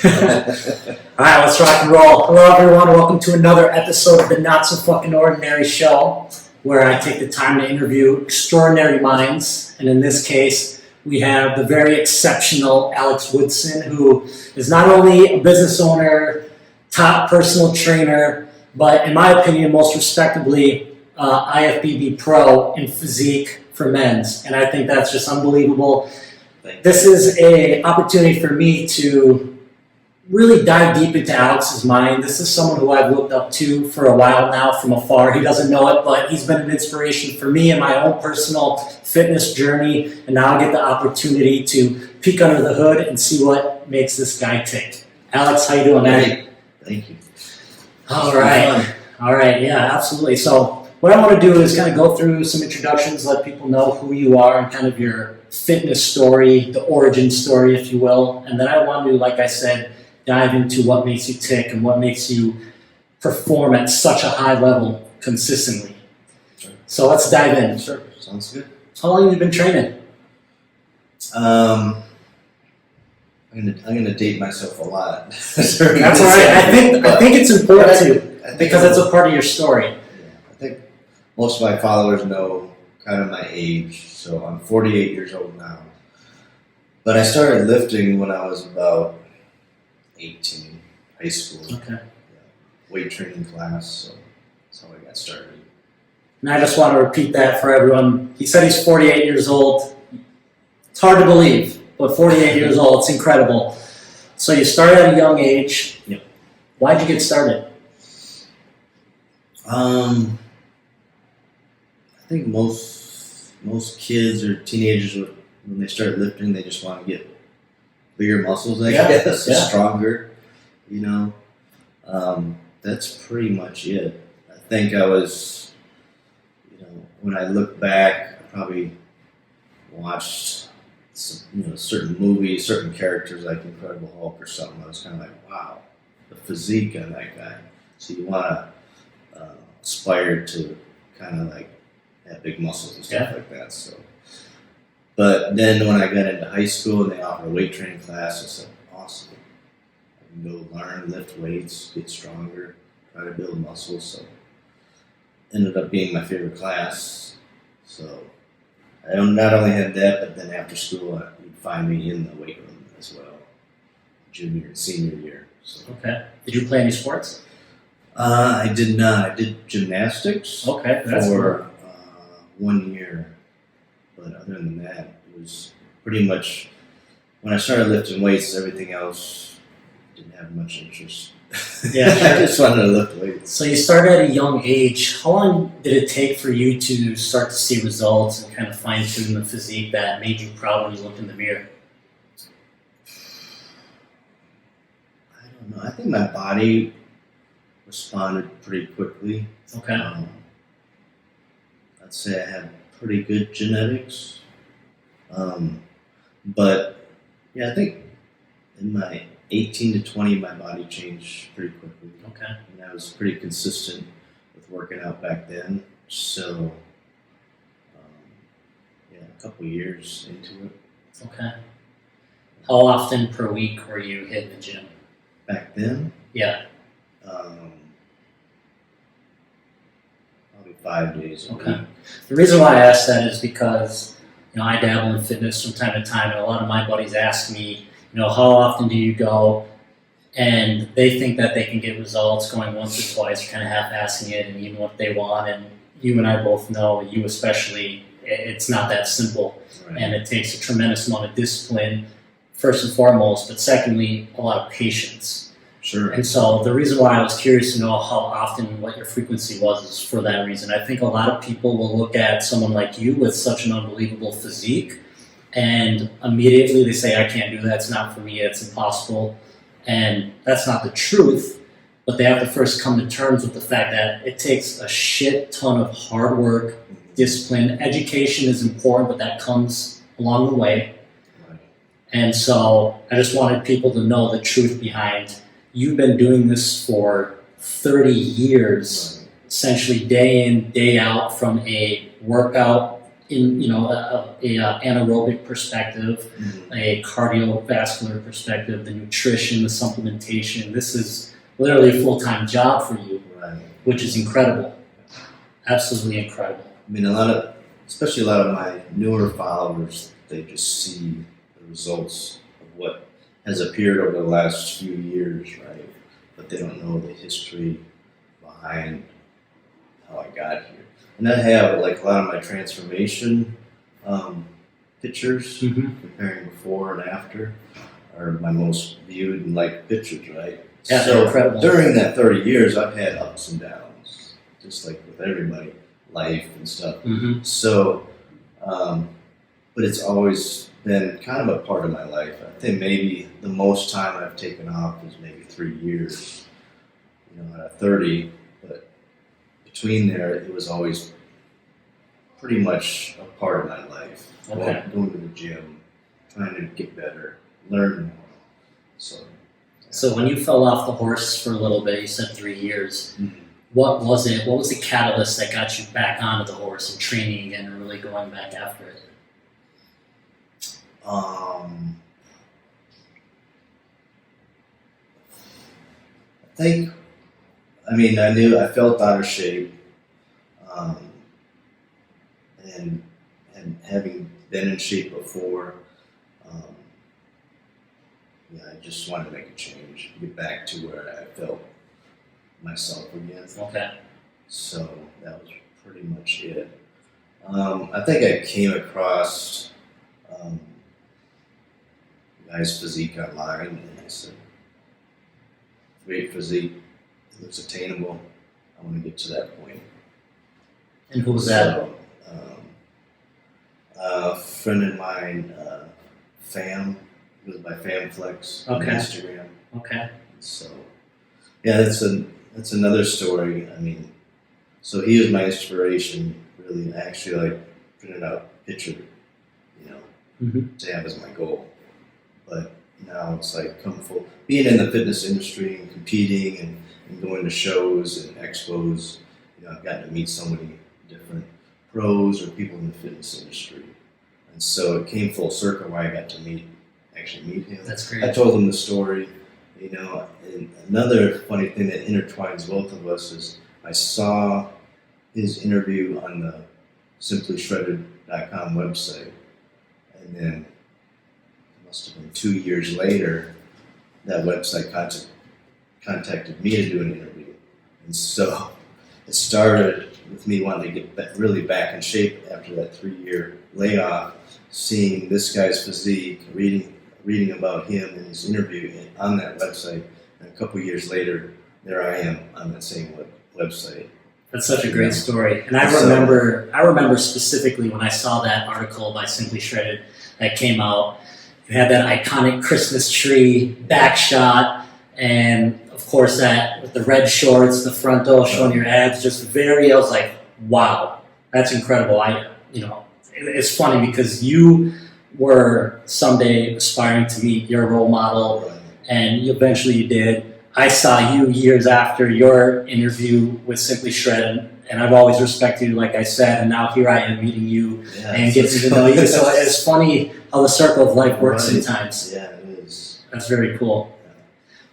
Alright, let's rock and roll. Hello everyone, welcome to another episode of the Not So Fucking Ordinary Show, where I take the time to interview extraordinary minds, and in this case, we have the very exceptional Alex Woodson, who is not only a business owner, top personal trainer, but in my opinion, most respectably, IFBB Pro in Physique for men's, and I think that's just unbelievable. This is an opportunity for me to really dive deep into Alex's mind. This is someone who I've looked up to for a while now from afar. He doesn't know it, but he's been an inspiration for me in my own personal fitness journey, and now I get the opportunity to peek under the hood and see what makes this guy tick. Alex, how you doing, man? Thank you. All right, yeah, absolutely. So what I want to do is kind of go through some introductions, let people know who you are and kind of your fitness story, the origin story, if you will. And then I want to, like I said, dive into what makes you tick and what makes you perform at such a high level consistently. Sure. So let's dive in. Sure, sounds good. How long have you been training? I'm gonna date myself a lot. That's all right. I think it's important to, because it's a part of your story. Yeah, I think most of my followers know kind of my age, so I'm 48 years old now. But I started lifting when I was about 18, high school. Okay. Yeah, weight training class, so that's how I got started. And I just want to repeat that for everyone. He said he's 48 years old. It's hard to believe, but 48 years old, it's incredible. So you started at a young age. Yep. Why'd you get started? I think most kids or teenagers, when they start lifting, they just want to get bigger muscles, I guess, stronger, you know. That's pretty much it. I think I was, when I look back, I probably watched certain movies, certain characters like Incredible Hulk or something. I was kind of like, wow, the physique on that guy. So you want to aspire to kind of like have big muscles and stuff like that. So, but then when I got into high school and they offered a weight training class, I said, awesome. I can go learn, lift weights, get stronger, try to build muscles. So ended up being my favorite class. So I not only had that, but then after school, you'd find me in the weight room as well, junior and senior year. So. Okay. Did you play any sports? I did not. I did gymnastics for 1 year. But other than that, it was pretty much, when I started lifting weights, everything else didn't have much interest. Yeah, sure. I just wanted to lift weights. So you started at a young age. How long did it take for you to start to see results and kind of fine-tune the physique that made you proud when you looked in the mirror? I don't know. I think my body responded pretty quickly. Okay. I'd say I had pretty good genetics. But yeah, I think in my 18 to 20, my body changed pretty quickly. Okay. And I was pretty consistent with working out back then. So, a couple years into it. Okay. How often per week were you hitting the gym? Back then? Yeah. Probably 5 days a week. The reason why I asked that is because, I dabble in fitness from time to time, and a lot of my buddies ask me, how often do you go? And they think that they can get results going once or twice, or kind of half-assing it and even what they want. And you and I both know, you especially, it's not that simple. Right. And it takes a tremendous amount of discipline, first and foremost, but secondly, a lot of patience. Sure. And so the reason why I was curious to know how often, what your frequency was, is for that reason. I think a lot of people will look at someone like you with such an unbelievable physique, and immediately they say, I can't do that, it's not for me, it's impossible. And that's not the truth, but they have to first come to terms with the fact that it takes a shit ton of hard work, discipline. Education is important, but that comes along the way. Right. And so I just wanted people to know the truth behind, you've been doing this for 30 years, essentially day in, day out, from a workout in anaerobic perspective, Mhm. a cardiovascular perspective, the nutrition, the supplementation. This is literally a full-time job for you, Right. which is incredible. Absolutely incredible. I mean, especially a lot of my newer followers, they just see the results of what has appeared over the last few years, right? But they don't know the history behind how I got here. And I have like a lot of my transformation pictures, Mm-hmm. comparing before and after, are my most viewed and liked pictures, right? Yeah, so they're incredible. during that 30 years, I've had ups and downs, just like with everybody, life and stuff. Mm-hmm. So, but it's always been kind of a part of my life. I think maybe the most time I've taken off is maybe 3 years, out of 30. But between there, it was always pretty much a part of my life. Okay. Going to the gym, trying to get better, learn more. So when you fell off the horse for a little bit, you said 3 years. Mhm. What was it? What was the catalyst that got you back onto the horse and training again and really going back after it? I felt out of shape, and having been in shape before, I just wanted to make a change, get back to where I felt myself again. Okay. So that was pretty much it. I think I came across guy's physique online, and I said, great physique, it looks attainable, I want to get to that point. And who was that? So, a friend of mine, Fam, goes by FamFlex on Okay. Instagram. Okay. So, yeah, that's another story. So he was my inspiration, really. I actually printed out a picture, Mm-hmm. to have as my goal. But now it's being in the fitness industry and competing and going to shows and expos. I've gotten to meet so many different pros or people in the fitness industry, and so it came full circle where I got to actually meet him. That's great. I told him the story, and another funny thing that intertwines both of us is I saw his interview on the simplyshredded.com website, and then it must have been 2 years later that website contacted me to do an interview, and so it started with me wanting to get really back in shape after that 3-year layoff, seeing this guy's physique, reading about him and his interview on that website, and a couple years later, there I am on that same website. That's such a great story. And I remember specifically when I saw that article by Simply Shredded that came out, you had that iconic Christmas tree back shot, and of course that with the red shorts, the frontal showing your abs, I was like, wow, that's incredible. It's funny because you were someday aspiring to meet your role model, and eventually you did. I saw you years after your interview with Simply Shredded, and I've always respected you, like I said, and now here I am meeting you and getting to know you. So it's funny how the circle of life works sometimes. Yeah, it is. That's very cool.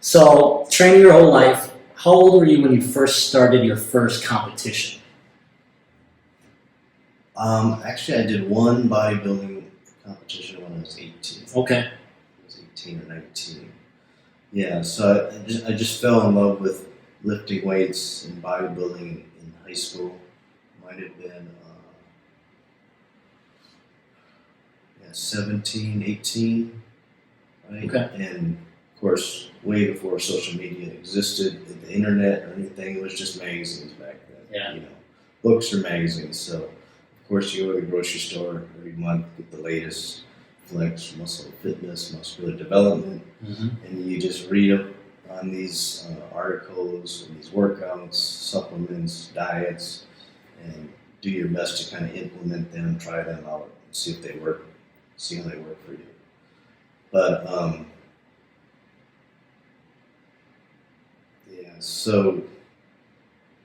So, training your whole life, how old were you when you first started your first competition? Actually, I did one bodybuilding competition when I was 18. Okay. I was 18 or 19. Yeah, so I just fell in love with lifting weights and bodybuilding in high school. Might have been 17, 18, right? Okay. And of course, way before social media existed, the internet or anything, it was just magazines back then. Yeah. Books or magazines. So of course, you go to the grocery store every month, get the latest flex, muscle fitness, muscular development, and you just read up on these articles and these workouts, supplements, diets, and do your best to kind of implement them, try them out, and see if they work, see how they work for you. But so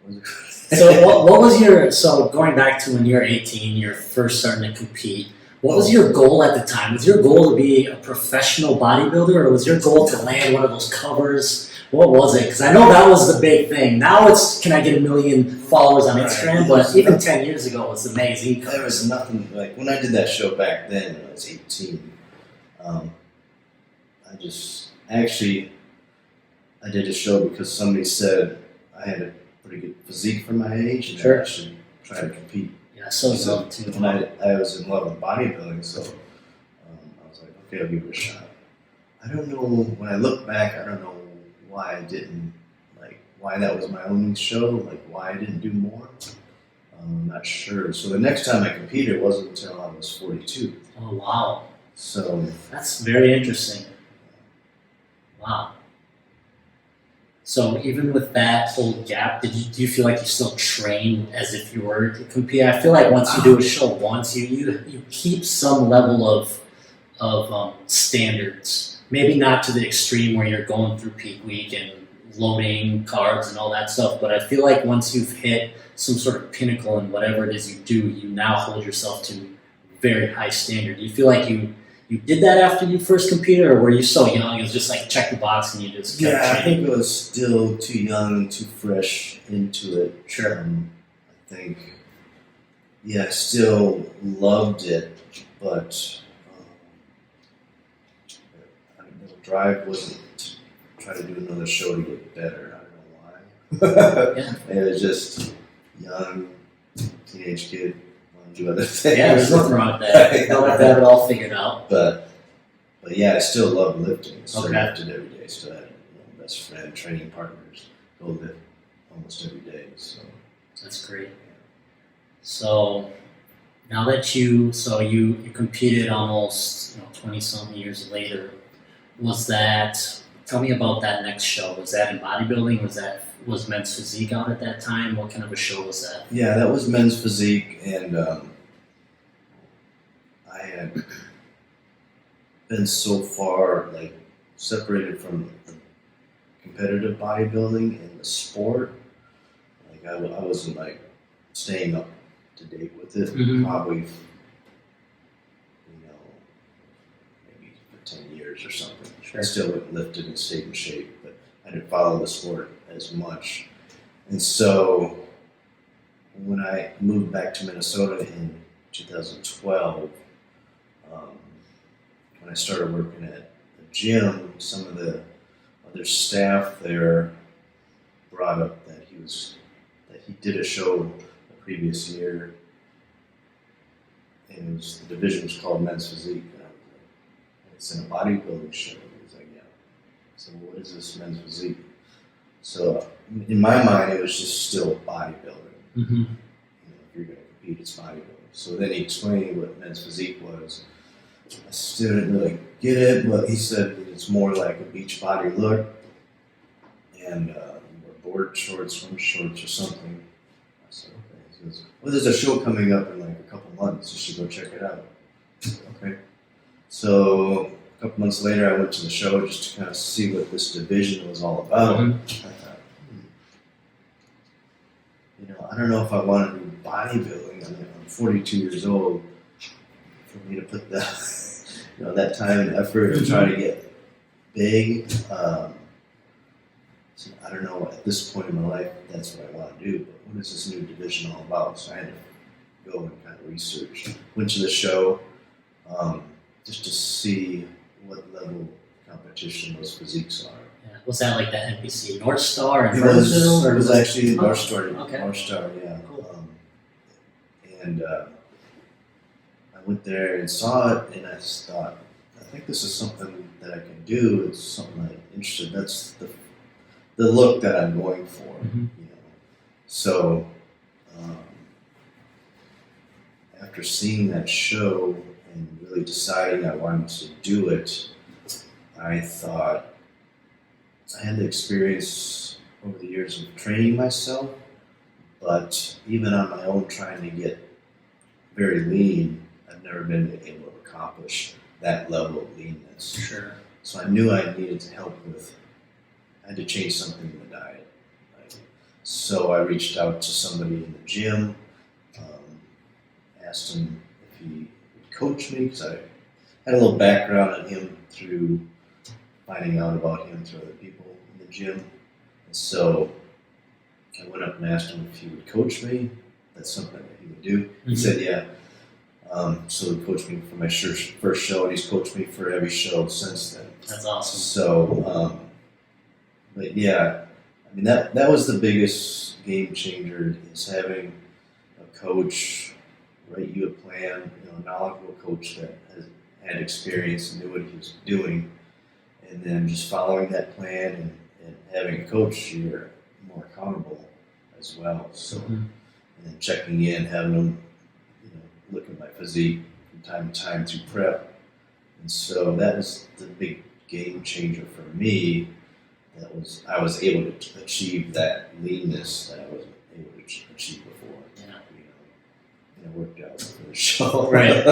what was it? So what was your, so going back to when you're 18, you're first starting to compete, what was your goal at the time? Was your goal to be a professional bodybuilder, or was your goal to land one of those covers? What was it? Because I know that was the big thing. Now it's, can I get 1 million followers on Instagram? But even 10 years ago, it was amazing. There was nothing, like when I did that show back then when I was 18, I did a show because somebody said I had a pretty good physique for my age and Sure. I should try to compete. Yeah, so So too. when I was in love with bodybuilding, so I was like, okay, I'll give it a shot. I don't know, when I look back, I don't know why I didn't, like, why that was my only show, like, why I didn't do more. I'm not sure. So the next time I competed wasn't until I was 42. Oh, wow. So That's very interesting. Wow. So even with that whole gap, do you feel like you still train as if you were to compete? I feel like once you do a show once, you keep some level of standards. Maybe not to the extreme where you're going through peak week and loading carbs and all that stuff, but I feel like once you've hit some sort of pinnacle in whatever it is you do, you now hold yourself to very high standard. Do you feel like you did that after you first competed, or were you so young it was just like check the box and you just kept yeah, I training? think I was still too young and too fresh into it. Sure. I think, yeah, I still loved it, but the drive wasn't to try to do another show to get better. I don't know why. Yeah. It was just young, teenage kid, want to do other things. Yeah, there's nothing wrong with that. You don't have to have it all figured out. But yeah, I still love lifting. So Okay. I lifted every day. Still had best friend, training partners, go lift almost every day. So That's great. So now that you competed almost 20 something years later, tell me about that next show. Was that in bodybuilding? Was Men's Physique out at that time? What kind of a show was that? yeah, that was Men's Physique, and I had been so far like separated from the competitive bodybuilding and the sport. Like I wasn't like staying up to date with it. Mhm. Probably, maybe for 10 years or something. Sure. I still went and lifted and stayed in shape, but I didn't follow the sport as much. And so when I moved back to Minnesota in 2012, when I started working at the gym, some of the other staff there brought up that he did a show the previous year, and the division was called Men's Physique. And I was like, it's in a bodybuilding show. He was like, yeah. So what is this Men's Physique? So in my mind, it was just still bodybuilding. Mm-hmm. If you're going to compete, it's bodybuilding. So then he explained what Men's Physique was. I still didn't really get it, but he said it's more like a beach body look, and board shorts, swim shorts, or something. I said, okay. He goes, well, there's a show coming up in like a couple months. You should go check it out. Okay. So a couple months later, I went to the show just to kind of see what this division was all about. Mhm. I thought, I don't know if I want to do bodybuilding. I mean, I'm 42 years old. For me to put that time and effort to try to get big. So I don't know, at this point in my life, that's what I want to do, but what is this new division all about? So I had to go and kind of research. Went to the show just to see what level competition those physiques are. Yeah. Was that like the NBC North Star in It was, Burnsville? Or it was actually Oh, North Star. okay. North Star, yeah. Cool. And I went there and saw it, and I just thought, I think this is something that I can do. It's something I'm interested in. That's the look that I'm going for. Mhm. So after seeing that show and really deciding I wanted to do it, I thought I had the experience over the years of training myself, but even on my own trying to get very lean, I've never been able to accomplish that level of leanness. Sure. So I knew I needed help I had to change something in the diet. Right? So I reached out to somebody in the gym, asked him if he would coach me, because I had a little background on him through finding out about him through other people in the gym. And so I went up and asked him if he would coach me. That's something that he would do. He said, yeah. So he coached me for my first show, and he's coached me for every show since then. That's awesome. So, but yeah, I mean, that was the biggest game changer, is having a coach write you a plan, a knowledgeable coach that had experience and knew what he was doing, and then just following that plan and having a coach, you're more accountable as well. So, and then checking in, having them, look at my physique from time to time through prep. And so that was the big game changer for me. I was able to achieve that leanness that I wasn't able to achieve before. Yeah. And it worked out for the show. Right.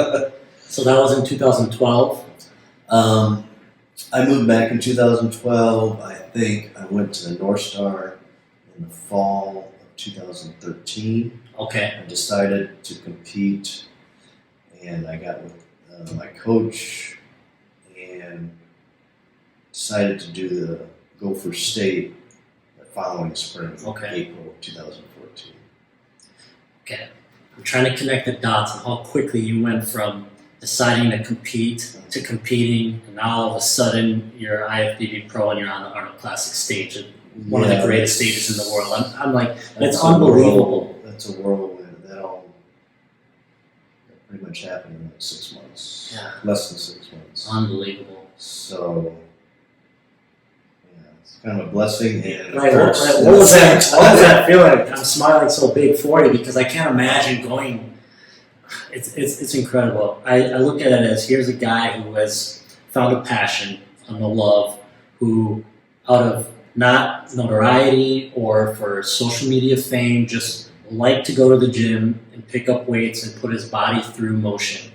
So that was in 2012. I moved back in 2012. I think I went to the North Star in the fall of 2013. Okay. I decided to compete, and I got with my coach and decided to do the Gopher State the following spring, April 2014. Okay. I'm trying to connect the dots on how quickly you went from deciding to compete to competing, and now all of a sudden you're IFBB pro and you're on the Arnold Classic stage, one of the greatest stages in the world. I'm like, that's unbelievable. That's a whirlwind. That pretty much happened in like 6 months. Yeah. Less than 6 months. Unbelievable. So, it's kind of a blessing and a Right, curse. what was that feeling? I'm smiling so big for you because I can't imagine going. It's incredible. I look at it as, here's a guy who has found a passion, a love, who out of not notoriety or for social media fame, just liked to go to the gym and pick up weights and put his body through motion.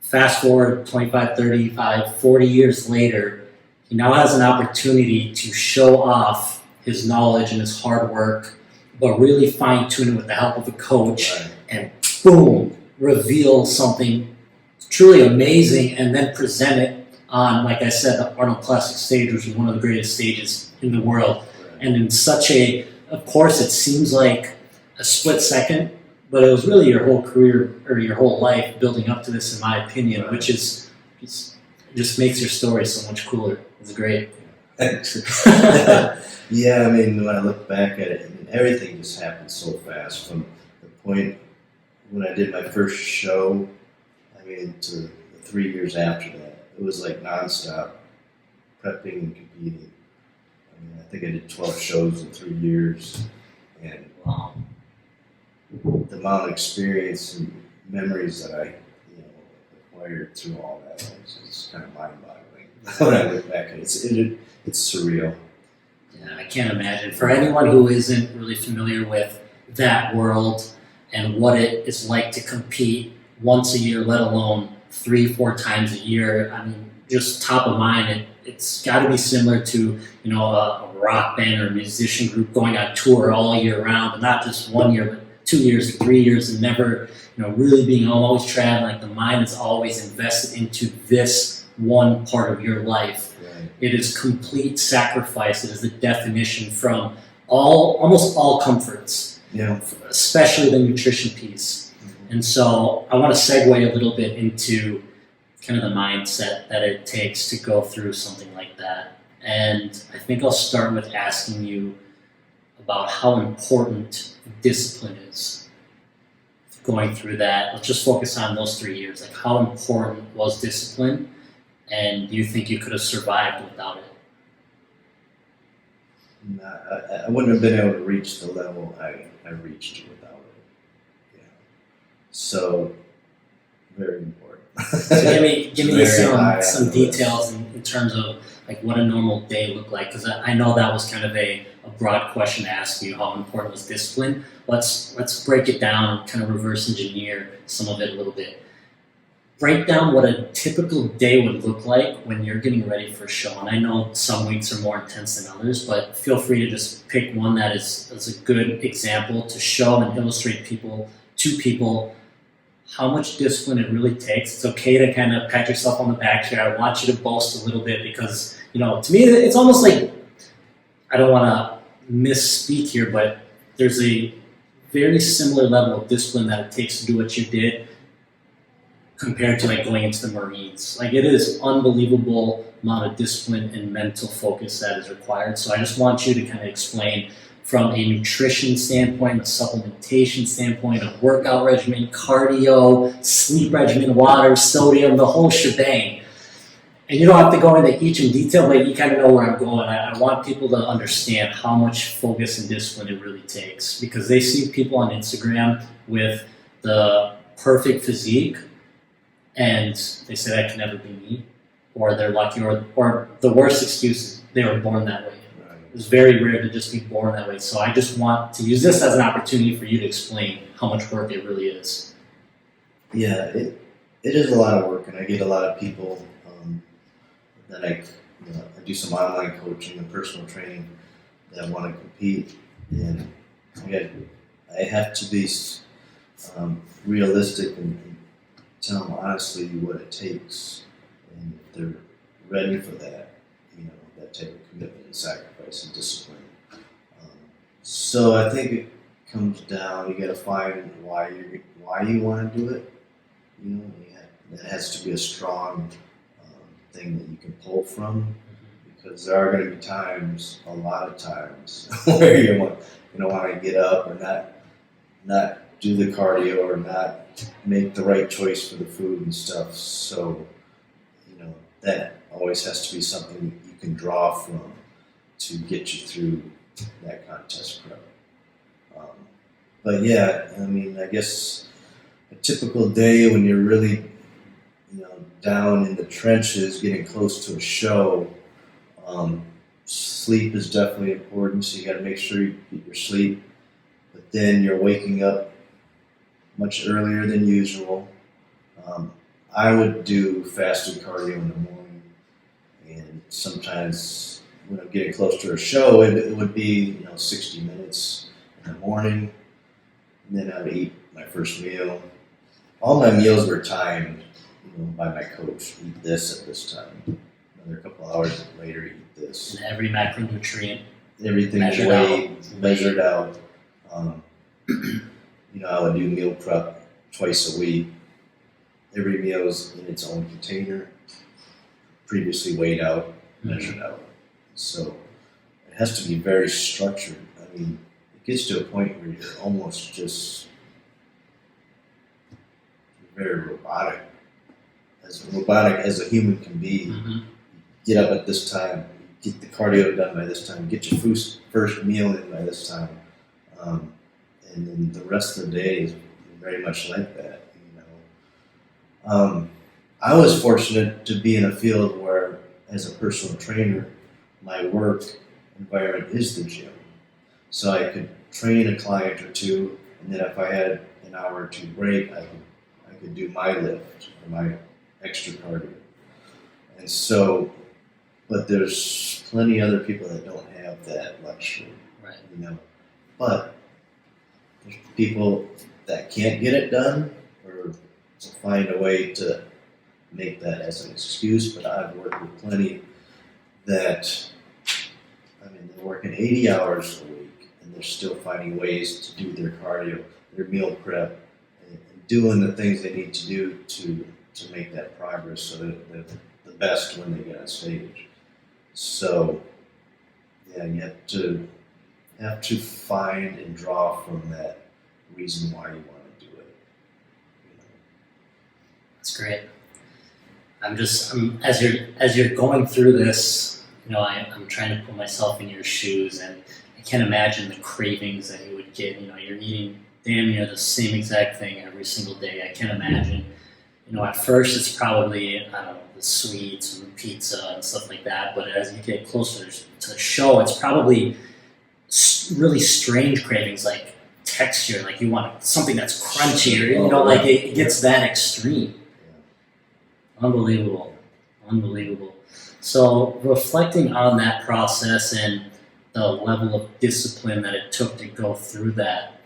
Fast forward 25, 35, 40 years later, he now has an opportunity to show off his knowledge and his hard work, but really fine-tune it with the help of a coach, and boom, reveal something truly amazing, and then present it on, like I said, the Arnold Classic stage, which is one of the greatest stages in the world. And in such of course, it seems like a split second, but it was really your whole career or your whole life building up to this, in my opinion, which is just makes your story so much cooler. It's great. Yeah, I mean, when I look back at it, everything just happened so fast from the point when I did my first show, to the 3 years after that. It was like nonstop prepping and competing. I think I did 12 shows in 3 years, and the amount of experience and memories that I acquired through all that is kind of mind-boggling. When I look back at it, it's surreal. Yeah, I can't imagine. For anyone who isn't really familiar with that world and what it is like to compete once a year, let alone 3-4 times a year, just top of mind, it's got to be similar to a rock band or a musician group going on tour all year round, and not just 1 year, but 2 years or 3 years, and never really being always traveling. Like, the mind is always invested into this one part of your life. Right. It is complete sacrifice. It is the definition from almost all comforts, especially the nutrition piece. And so I want to segue a little bit into kind of the mindset that it takes to go through something like that. And I think I'll start with asking you about how important discipline is going through that. Let's just focus on those 3 years. Like, how important was discipline? And do you think you could have survived without it? I wouldn't have been able to reach the level I reached without it. Yeah. So, very important. So give me some details in terms of like what a normal day looked like, because I know that was kind of a broad question to ask you. How important was discipline? Let's break it down and kind of reverse engineer some of it a little bit. break down what a typical day would look like when you're getting ready for a show. And I know some weeks are more intense than others, but feel free to just pick one that is a good example to show and illustrate to people how much discipline it really takes. It's okay to kind of pat yourself on the back here. I want you to boast a little bit because, to me, it's almost like, I don't want to misspeak here, but there's a very similar level of discipline that it takes to do what you did compared to like going into the Marines. Like, it is unbelievable amount of discipline and mental focus that is required. So I just want you to kind of explain from a nutrition standpoint, a supplementation standpoint, a workout regimen, cardio, sleep regimen, water, sodium, the whole shebang. And you don't have to go into each in detail, but you kind of know where I'm going. I want people to understand how much focus and discipline it really takes, because they see people on Instagram with the perfect physique, and they say that can never be me, or they're lucky, or the worst excuse is they were born that way. Right. It's very rare to just be born that way. So I just want to use this as an opportunity for you to explain how much work it really is. Yeah, it is a lot of work, and I get a lot of people that I do some online coaching and personal training that want to compete, and I have to be realistic and tell them honestly what it takes, and if they're ready for that, that type of commitment and sacrifice and discipline. So I think it comes down, you got to find why you want to do it. That has to be a strong thing that you can pull from, because there are going to be times, a lot of times, where you don't want to get up or not do the cardio or not make the right choice for the food and stuff. So, that always has to be something you can draw from to get you through that contest prep. But yeah, I guess a typical day when you're really, down in the trenches, getting close to a show, sleep is definitely important. So you got to make sure you get your sleep. But then you're waking up much earlier than usual. I would do fasted cardio in the morning, and sometimes when I'm getting close to a show, it would be 60 minutes in the morning, and then I would eat my first meal. All my meals were timed by my coach. Eat this at this time. Another couple hours later, eat this. And every macronutrient. Everything measured out. I would do meal prep twice a week. Every meal is in its own container, previously weighed out, measured out. So it has to be very structured. It gets to a point where you're almost just very robotic as a human can be. Mm-hmm. Get up at this time, get the cardio done by this time, get your first meal in by this time, and then the rest of the day is very much like that. I was fortunate to be in a field where, as a personal trainer, my work environment is the gym, so I could train a client or two, and then if I had an hour or two break, I could do my lift or my extra cardio. And so, but there's plenty of other people that don't have that luxury, right? But there's people that can't get it done or find a way to make that as an excuse. But I've worked with plenty that, they're working 80 hours a week and they're still finding ways to do their cardio, their meal prep, and doing the things they need to do to make that progress so that they're the best when they get on stage. So, yeah, you have to find and draw from that reason why you want to do it. That's great. As you're going through this, I'm trying to put myself in your shoes, and I can't imagine the cravings that you would get. You're eating damn near the same exact thing every single day. I can't imagine. At first it's probably, the sweets and the pizza and stuff like that, but as you get closer to the show, it's probably really strange cravings, like texture, like you want something that's crunchy, or, like it gets that extreme. Unbelievable. Unbelievable. So reflecting on that process and the level of discipline that it took to go through that,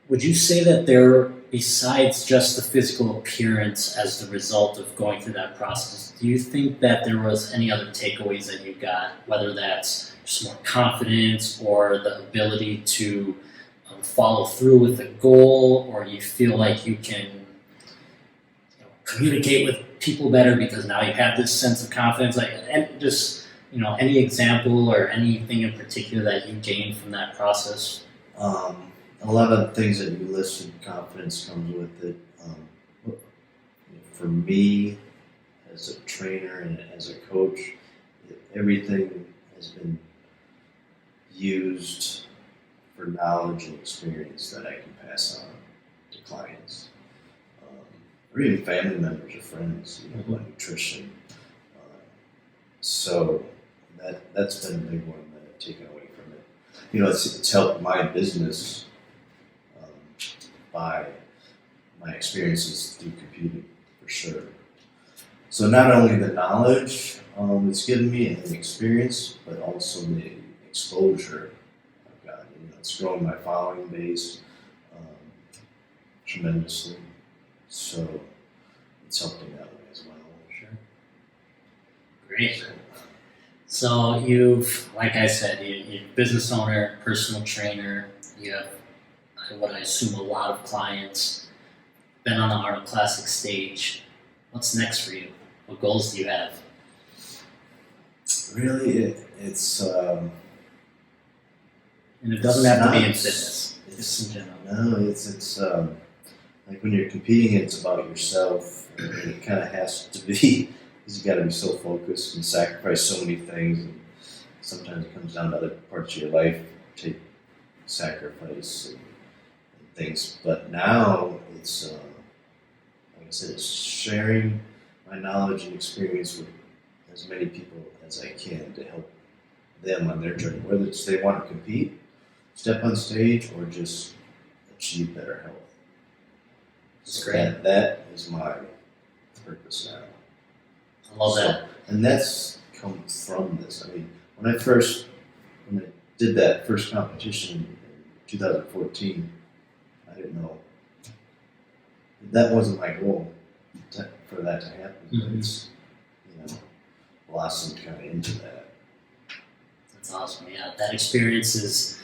would you say that there, besides just the physical appearance as the result of going through that process, do you think that there was any other takeaways that you got, whether that's just more confidence or the ability to follow through with the goal, or you feel like you can communicate with people better because now you have this sense of confidence, like, and just any example or anything in particular that you gained from that process? A lot of the things that you listed, confidence comes with it. For me, as a trainer and as a coach, everything has been used for knowledge and experience that I can pass on to clients, or even family members or friends, about nutrition. So that's been a big one that I've taken away from it. It's helped my business by my experiences through computing, for sure. So not only the knowledge it's given me and the experience, but also the exposure I've gotten. It's grown my following base tremendously. So it's helped in that way as well. Sure. Great. So you've, like I said, you're a business owner, personal trainer, you have what I assume a lot of clients, been on the Arnold Classic stage. What's next for you? What goals do you have? Really, it's and it doesn't have to be in fitness. Just in general. No, it's like when you're competing, it's about yourself, and it kind of has to be. Because you got to be so focused and sacrifice so many things. And sometimes it comes down to other parts of your life, take sacrifice and things. But now it's, like I said, it's sharing my knowledge and experience with as many people as I can to help them on their journey, whether it's they want to compete, step on stage, or just achieve better health. That's great. That is my purpose now. I love that. And that's come from this. I mean, when I did that first competition in 2014, I didn't know. That wasn't my goal for that to happen. Mm-hmm. It's, blossomed kind of into that. That's awesome. Yeah, that experience is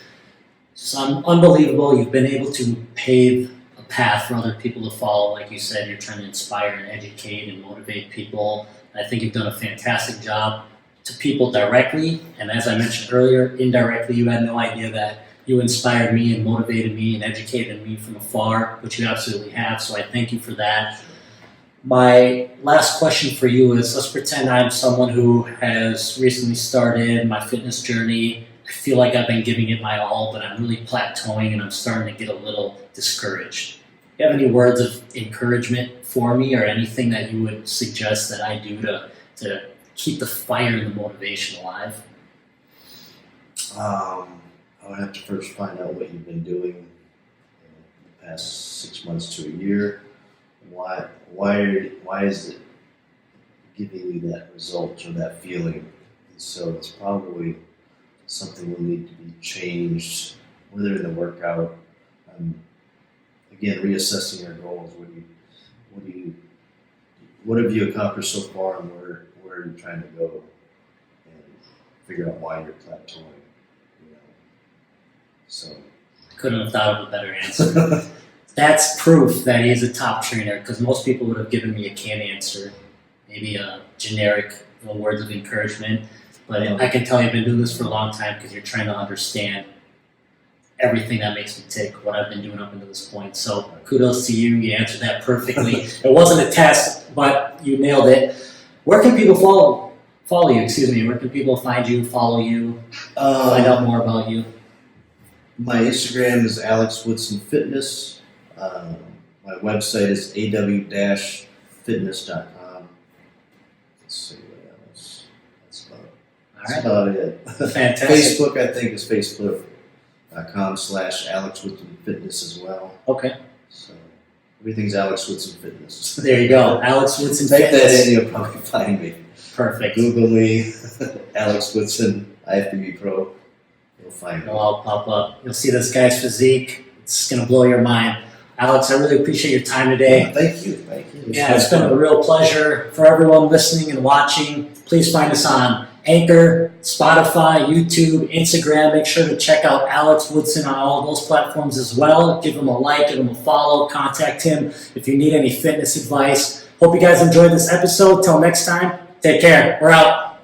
just unbelievable. You've been able to pave a path for other people to follow. Like you said, you're trying to inspire and educate and motivate people. I think you've done a fantastic job to people directly, and as I mentioned earlier, indirectly, you had no idea that you inspired me and motivated me and educated me from afar, which you absolutely have, so I thank you for that. My last question for you is, let's pretend I'm someone who has recently started my fitness journey. I feel like I've been giving it my all, but I'm really plateauing and I'm starting to get a little discouraged. Do you have any words of encouragement for me, or anything that you would suggest that I do to keep the fire and the motivation alive? I would have to first find out what you've been doing the past 6 months to a year. Why is it giving you that result or that feeling? And so it's probably something will need to be changed, whether in the workout. Again, reassessing your goals. What have you accomplished so far, and where are you trying to go, and figure out why you're plateauing. So Couldn't have thought of a better answer. That's proof that he's a top trainer, because most people would have given me a canned answer, maybe a generic words of encouragement. But I can tell you've been doing this for a long time, because you're trying to understand everything that makes me tick, what I've been doing up until this point. So kudos to you. You answered that perfectly. It wasn't a test, but you nailed it. Where can people follow you? Excuse me. Where can people find you, follow you, find out more about you? My Instagram is Alex Woodson Fitness. My website is aw-fitness.com. Let's see what else. That's about it. Fantastic. Facebook, I think, is facebook.com/Alex Woodson Fitness as well. Okay. So Everything's Alex Woodson Fitness. There you go. Alex Woodson Type that Fitness. in, you'll probably find me. Perfect. Google me, Alex Woodson, IFBB Pro. You'll find me. It'll all pop up. You'll see this guy's physique. It's going to blow your mind. Alex, I really appreciate your time today. Yeah, thank you. Thank you. Yeah, it's been a real pleasure. For everyone listening and watching, please find us on Anchor, Spotify, YouTube, Instagram. Make sure to check out Alex Woodson on all of those platforms as well. Give him a like, give him a follow, contact him if you need any fitness advice. Hope you guys enjoyed this episode. Till next time, take care. We're out.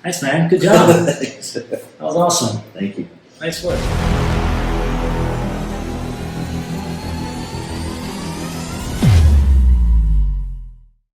Nice, man. Good job. Thanks. That was awesome. Thank you. Nice work.